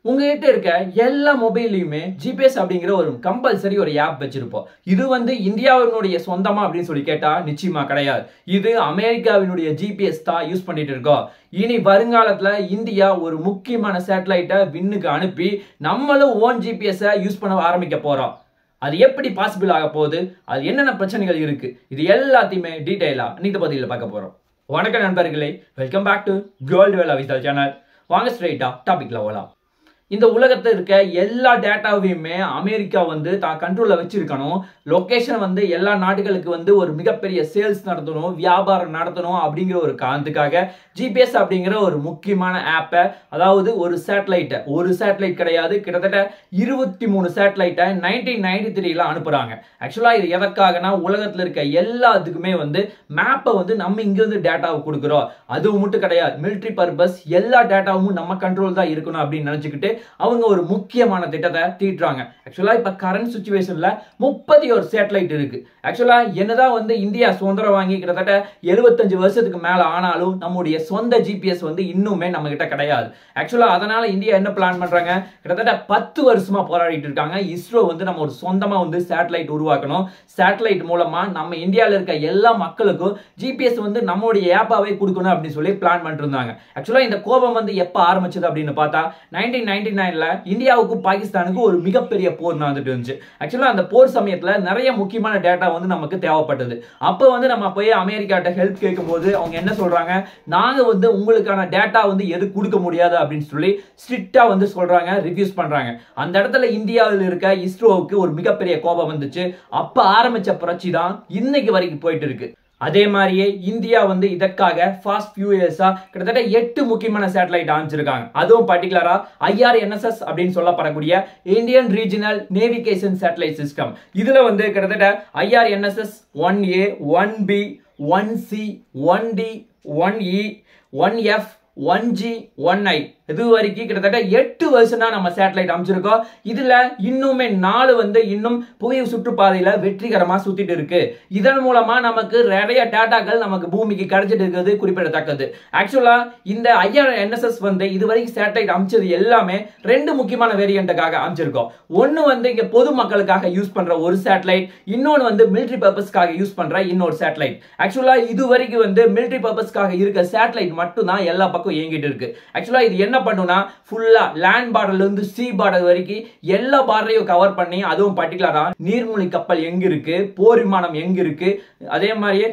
உங்ககிட்ட இருக்க எல்லா மொபைல்லையுமே ஜிபிஎஸ் அப்படிங்கிற ஒரு கம்பல்சரி ஒரு ஆப் வச்சிருப்போம். இது இந்தியாவினுடைய சொந்தமா அப்படின்னு சொல்லி கேட்டா நிச்சயமா கிடையாது. இது அமெரிக்காவினுடைய ஜிபிஎஸ் தான் யூஸ் பண்ணிட்டு இருக்கோம். இனி வருங்காலத்துல இந்தியா ஒரு முக்கியமான சேட்டலைட்டை விண்ணுக்கு அனுப்பி நம்மளும் ஓன் ஜிபிஎஸ் யூஸ் பண்ண ஆரம்பிக்க போறோம். அது எப்படி பாசிபிள் ஆக போகுது, அது என்னென்ன பிரச்சனைகள் இருக்கு, இது எல்லாத்தையுமே டீடைலா இந்த பதிவில் பார்க்க போறோம். வணக்கம் நண்பர்களே, வெல்கம் பேக் டு கோல்டு வெல் அவிசல் சேனல். வாங்க ஸ்ட்ரைட்டா டாபிக்ல போகலாம். இந்த உலகத்தில் இருக்க எல்லா டேட்டாவையுமே அமெரிக்கா தான் கண்ட்ரோல்ல வச்சிருக்கணும். லொகேஷன் எல்லா நாடுகளுக்கு ஒரு மிகப்பெரிய சேல்ஸ் நடத்தணும், வியாபாரம் நடத்தணும் அப்படிங்கிற ஒரு காரணத்துக்காக ஜிபிஎஸ் அப்படிங்கிற ஒரு முக்கியமான ஆப்பை, அதாவது ஒரு சேட்டலைட் கிடையாது, கிட்டத்தட்ட 23 சேட்டலைட்டை 1993 அனுப்புறாங்க. ஆக்சுவலா இது எதற்காகனா உலகத்தில் இருக்க எல்லாத்துக்குமே மேப்பை நம்ம இங்கிருந்து டேட்டாவை கொடுக்குறோம். அதுவும் மட்டும் கிடையாது, மிலிட்டரி பர்பஸ் எல்லா டேட்டாவும் நம்ம கண்ட்ரோல் தான் இருக்கணும் அப்படின்னு நினைச்சுக்கிட்டு அவங்க ஒரு முக்கியமான திட்டத்தை தீட்டுறாங்க. ஆக்சுவலா இப்ப கரண்ட் சிச்சுவேஷன்ல 31 சேட்டலைட் இருக்கு. ஆக்சுவலா என்னதான் இந்தியா சுதந்திரம் வாங்கி கிட்டத்தட்ட 75 வருஷத்துக்கு மேல ஆனாலும் நம்முடைய சொந்த ஜிபிஎஸ் இன்னுமே நம்ம கிட்ட கிடையாது. ஆக்சுவலா அதனால இந்தியா என்ன பிளான் பண்றாங்க, கிட்டத்தட்ட 10 வருஷமா போராடிட்டு இருக்காங்க. இஸ்ரோ நம்ம ஒரு சொந்தமா சேட்டலைட் உருவாக்கணும். சேட்டலைட் மூலமா நம்ம இந்தியாவில் இருக்க எல்லா மக்களுக்கும் ஜிபிஎஸ் நம்மளுடைய ஆப்பாவே கொடுக்கணும் அப்படின்னு சொல்லி பிளான் பண்ணிட்டு இருந்தாங்க. ஆக்சுவலா இந்த கோபம் எப்ப ஆரம்பிச்சது அப்படின்னு பார்த்தா 1999ல இந்தியாவுக்கும் பாகிஸ்தானுக்கும் ஒரு மிகப்பெரிய போர் நடந்துட்டு இருந்துச்சு. ஆக்சுவலா அந்த போர் சமயத்துல நிறைய முக்கியமான டேட்டா நமக்கு தேவைப்பட்டது. அப்ப நம்ம போய் அமெரிக்காட்ட ஹெல்ப் கேட்கும்போது அவங்க என்ன சொல்றாங்க, நாங்க உங்களுக்கான டேட்டா எது கொடுக்க முடியாது அப்படின்னு சொல்லி ஸ்ட்ரிக்ட்டா சொல்றாங்க, ரிவ்யூஸ் பண்றாங்க. அந்த இடத்துல இந்தியாவில் இருக்க இஸ்ரோவுக்கு ஒரு மிகப்பெரிய கோபம் வந்துச்சு. அப்ப ஆரம்பிச்ச புரட்சி தான் இன்னைக்கு வரைக்கும் போயிட்டு இருக்கு. அதே மாதிரியே இந்தியா இதற்காக ஃபாஸ்ட் ஃபியூ இயர்ஸா கிட்டத்தட்ட 8 முக்கியமான சேட்டலைட் அமைச்சிருக்காங்க. அதுவும் பர்டிகுலரா IRNSS அப்படின்னு சொல்லப்படக்கூடிய Indian regional navigation satellite system. இதுல கிட்டத்தட்ட IRNSS 1A 1B 1C 1D 1E 1F 1G 1I இது வரைக்கும் கிட்டத்தட்ட 8 வருஷம் தான் நம்ம சேட்டலைட் அமைச்சிருக்கோம். இதுல இன்னுமே 4 இன்னும் புவி சுற்றுப்பாதையில வெற்றிகரமா சுத்திட்டு இருக்கு. இதன் மூலமா நமக்கு நிறைய டேட்டாக்கள் நமக்கு பூமிக்கு கிடைச்சிட்டு இருக்கிறது குறிப்பிடத்தக்கது. ஆக்சுவலா இந்த IRNSS இது வரைக்கும் சேட்டலைட் அமைச்சது எல்லாமே 2 முக்கியமான வேரியண்ட்டுக்காக அமைச்சிருக்கோம். ஒன்னு இங்க பொதுமக்களுக்காக யூஸ் பண்ற ஒரு சேட்டலைட், இன்னொன்னு மிலிட்டரி பர்பஸ்க்காக யூஸ் பண்ற இன்னொரு சேட்டலைட். ஆக்சுவலா இது வரைக்கும் மிலிட்டரி பர்பஸ்க்காக இருக்க சேட்டலைட் மட்டும் தான் எல்லா பக்கம் இயங்கிட்டு இருக்கு. ஆக்சுவலா இது என்ன பண்ணுனா ஃபுல்லா லேண்ட் பார்டர்ல இருந்து சி பார்டர் வரைக்கும் எல்லா பார்டரையும் கவர் பண்ணி, அதுவும் பர்டிகுலரா நீர்மூழ்கி கப்பல் எங்க இருக்கு, போர் விமானம் எங்க இருக்கு, அதே மாதிரியே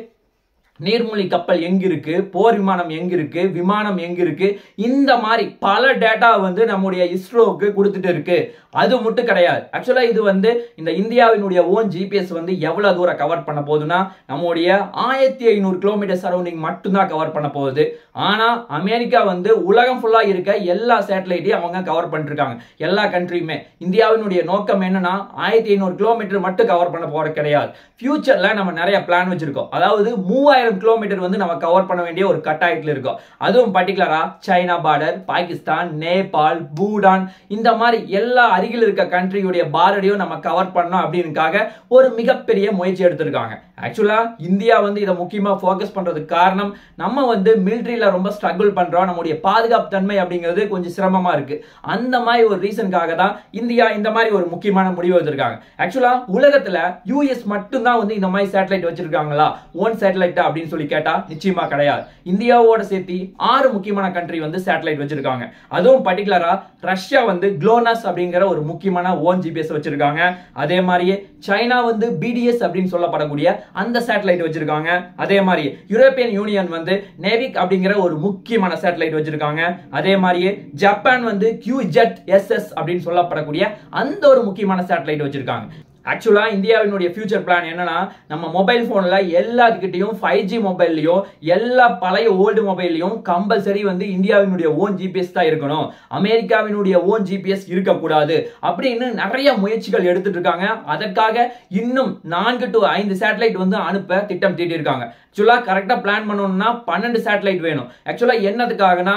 நீர்மூழ்கி கப்பல் எங்க இருக்கு, போர் விமானம் எங்க இருக்கு, விமானம் எங்க இருக்கு, இந்த மாதிரி பல டேட்டா நம்முடைய இஸ்ரோவுக்கு கொடுத்துட்டு இருக்கு. அது மட்டும் கிடையாது, ஆக்சுவலா இது இந்த இந்தியாவினுடைய ஓன் ஜிபிஎஸ் எவ்வளவு தூரம் கவர் பண்ண போகுதுன்னா நம்முடைய 1500 கிலோமீட்டர் சரௌண்டிங் மட்டும் தான் கவர் பண்ண போகுது. ஆனா அமெரிக்கா உலகம் ஃபுல்லா இருக்க எல்லா சேட்டலைட்டையும் அவங்க கவர் பண்ணிட்டு இருக்காங்க, எல்லா கண்ட்ரியுமே. இந்தியாவினுடைய நோக்கம் என்னன்னா 1500 கிலோமீட்டர் மட்டும் கவர் பண்ண போறது கிடையாது. ஃபியூச்சர்ல நம்ம நிறைய பிளான் வச்சிருக்கோம். அதாவது 3000 கிலோமீட்டர் நம்ம கவர் பண்ண வேண்டிய ஒரு கட்டாயத்தில் இருக்கும். அதுவும் பர்டிகுலரா சைனா பார்டர், பாகிஸ்தான், நேபாள், பூடான், இந்த மாதிரி எல்லா அருகில் இருக்க கண்ட்ரியுடைய பார்டரையும் நம்ம கவர் பண்ணோம் அப்படின்னுக்காக ஒரு மிகப்பெரிய முயற்சி எடுத்திருக்காங்க. ஆக்சுவலா இந்தியா இதை முக்கியமா ஃபோக்கஸ் பண்றதுக்கு காரணம், நம்ம மிலிட்டரியில ரொம்ப ஸ்ட்ரகிள் பண்றோம், நம்முடைய பாதுகாப்பு தன்மை அப்படிங்கிறது கொஞ்சம் சிரமமா இருக்கு. அந்த மாதிரி ஒரு ரீசனுக்காக தான் இந்தியா இந்த மாதிரி ஒரு முக்கியமான முடிவு எடுத்திருக்காங்க. ஆக்சுவலா உலகத்துல யூஎஸ் மட்டும் தான் இந்த மாதிரி சேட்டலைட் வச்சிருக்காங்களா ஓன் சேட்டலைட் அப்படின்னு சொல்லி கேட்டா நிச்சயமா கிடையாது. இந்தியாவோட சேர்த்து 6 முக்கியமான கண்ட்ரி சேட்டலைட் வச்சிருக்காங்க. அதுவும் பர்டிகுலரா ரஷ்யா குளோனாஸ் அப்படிங்கிற ஒரு முக்கியமான ஓன் ஜிபிஎஸ் வச்சிருக்காங்க. அதே மாதிரியே சைனா BDS அப்படின்னு சொல்லப்படக்கூடிய அந்த சேட்டலைட் வச்சிருக்காங்க. அதே மாதிரி யூரோப்பியன் யூனியன் நேவிக் அப்படிங்கிற ஒரு முக்கியமான சேட்டலைட் வச்சிருக்காங்க. அதே மாதிரியே ஜப்பான் QZSS அப்படின்னு சொல்லப்படக்கூடிய அந்த ஒரு முக்கியமான சேட்டலைட் வச்சிருக்காங்க. ஆக்சுவலா இந்தியாவினுடைய ஃபியூச்சர் பிளான் என்னன்னா, நம்ம மொபைல் போன்ல எல்லாத்துக்கிட்டையும் 5G மொபைல்லையும் எல்லா பழைய ஓல்டு மொபைல்லையும் கம்பல்சரி இந்தியாவினுடைய ஓன் ஜிபிஎஸ் தான் இருக்கணும், அமெரிக்காவினுடைய ஓன் ஜிபிஎஸ் இருக்கக்கூடாது அப்படின்னு நிறைய முயற்சிகள் எடுத்துட்டு இருக்காங்க. அதற்காக இன்னும் 4 to 5 சேட்டலைட் அனுப்ப திட்டம் தீட்டி இருக்காங்க. ஆக்சுவலா கரெக்டா பிளான் பண்ணணும்னா 12 சேட்டலைட் வேணும். ஆக்சுவலா என்னதுக்காகனா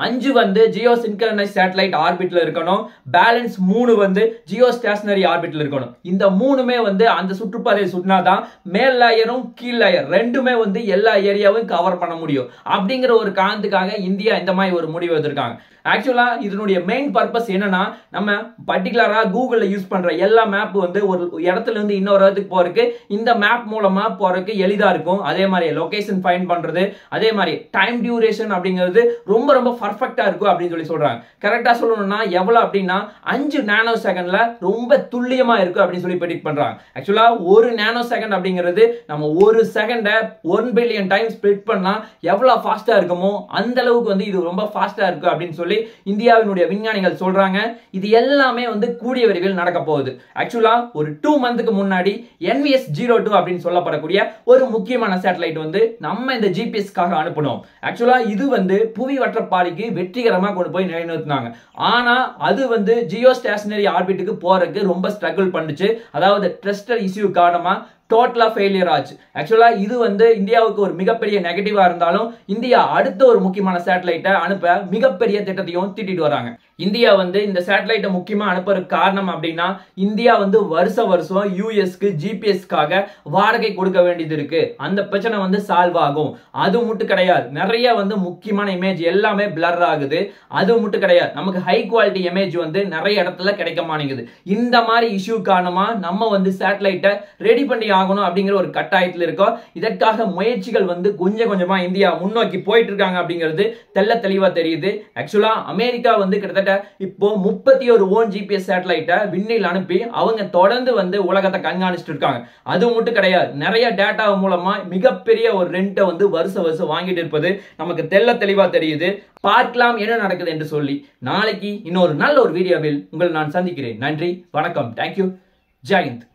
5 வந்து ஜியோ சின்க்ரனைஸ் சேட்டலைட் ஆர்பிட்ல இருக்கணும். பேலன்ஸ் 3 வந்து ஜியோ ஸ்டேஷனரி ஆர்பிட்ல இருக்கணும். இந்த 3மே வந்து அந்த சுற்றுப்பாதையை சுற்றினாதான் மேல் லேயரும் கீழ் லேயர் ரெண்டுமே வந்து எல்லா ஏரியாவும் கவர் பண்ண முடியும். அப்படிங்கிற ஒரு காரணத்துக்காக இந்தியா இந்த மாதிரி ஒரு முடிவு எடுத்திருக்காங்க. ஆக்சுவலா இதனுடைய மெயின் பர்பஸ் என்னன்னா, நம்ம பர்டிகுலரா கூகுள்ல யூஸ் பண்ற எல்லா மேப் வந்து ஒரு இடத்துல இருந்து இன்னொரு இடத்துக்கு போறதுக்கு இந்த மேப் மூலமா போறதுக்கு எளிதா இருக்கும். அதே மாதிரி லொகேஷன் ஃபைண்ட் பண்றது, அதே மாதிரி டைம் டியூரேஷன் அப்படிங்கிறது ரொம்ப ரொம்ப பர்ஃபெக்ட்டா இருக்கும் அப்படின்னு சொல்றாங்க. கரெக்டா சொல்லணும்னா எவ்வளவு அப்படின்னா 5 நானோ செகண்ட்ல ரொம்ப துல்லியமா இருக்கும் அப்படின்னு சொல்லி ப்ரெடிக்ட் பண்றாங்க. ஆக்சுவலா 1 நானோ செகண்ட் அப்படிங்கிறது நம்ம 1 செகண்ட 1 பில்லியன் டைம்ஸ் ஸ்ப்ளிட் பண்ணா எவ்வளவு ஃபாஸ்டா இருக்குமோ அந்த அளவுக்கு வந்து இது ரொம்ப ஃபாஸ்டா இருக்கு அப்படின்னு சொல்லி இந்தியாவினுடைய விஞ்ஞானிகள் சொல்றாங்க. இது எல்லாமே வந்து கூடிய விரைவில் நடக்க போகுது. ஆக்சுவலா ஒரு 2 மந்த்க்கு முன்னாடி NVS-02 அப்படின்னு சொல்லப்படக்கூடிய ஒரு முக்கியமான சேட்டலைட் வந்து நம்ம இந்த ஜிபிஎஸ்க்காக அனுப்பணும். ஆக்சுவலா இது வந்து புவி வட்டப்பாதைக்கு வெற்றிகரமா கொண்டு போய் நிலைநிறுத்தினாங்க. ஆனா அது வந்து ஜியோ ஸ்டேஷனரி ஆர்பிட்டுக்கு போறதுக்கு ரொம்ப ஸ்ட்ரகிள் பண்ணுச்சு. அதாவது ட்ரஸ்டர் இஷ்யூ காரணமா டோட்டலா ஃபெயிலியர் ஆச்சு. ஆக்சுவலா இது வந்து இந்தியாவுக்கு ஒரு மிகப்பெரிய நெகட்டிவா இருந்தாலும் இந்தியா அடுத்த ஒரு முக்கியமான சேட்டலைட்டை அனுப்ப மிகப்பெரிய திட்டத்தையும் தீட்டிட்டு வராங்க. இந்தியா வந்து இந்த சேட்டலைட்டை முக்கியமா அனுப்புறதுக்கு காரணம் அப்படின்னா, இந்தியா வந்து வருஷம் யூஎஸ்க்கு ஜிபிஎஸ்க்காக வாடகை கொடுக்க வேண்டியது இருக்கு. அந்த பிரச்சனை வந்து சால்வ் ஆகும். அது மட்டும் கிடையாது, நிறைய வந்து முக்கியமான இமேஜ் எல்லாமே பிளர் ஆகுது. அது மட்டும் கிடையாது, நமக்கு ஹை குவாலிட்டி இமேஜ் வந்து நிறைய இடத்துல கிடைக்க மாட்டேங்குது. இந்த மாதிரி இஷ்யூ காரணமா நம்ம வந்து சேட்டலைட்டை ரெடி பண்ணி ஆகணும் அப்படிங்கிற ஒரு கட்டாயத்தில் இருக்கோம். இதற்காக முயற்சிகள் வந்து கொஞ்சம் கொஞ்சமா இந்தியா முன்னோக்கி போயிட்டு இருக்காங்க அப்படிங்கிறது தெல்ல தெளிவா தெரியுது. ஆக்சுவலா அமெரிக்கா வந்து கிட்டத்தட்ட இப்போ 31 ஓன் ஜிபிஎஸ் சேட்டலைட்டை விண்ணில் அனுப்பி அவங்க தொடர்ந்து வந்து உலகத்தை கண்காணிச்சுட்டு இருக்காங்க. அது மட்டும் கிடையாது, நிறைய டேட்டா மூலமா மிகப்பெரிய ஒரு ரெண்டை வந்து வருஷம் வாங்கிட்டு இருப்பது நமக்கு தெல்ல தெளிவா தெரியுது. பார்க்கலாம் என்ன நடக்குது என்று சொல்லி நாளைக்கு இன்னொரு நல்ல ஒரு வீடியோவில் உங்களை நான் சந்திக்கிறேன். நன்றி, வணக்கம், தேங்க்யூ, ஜெய் ஹிந்த்.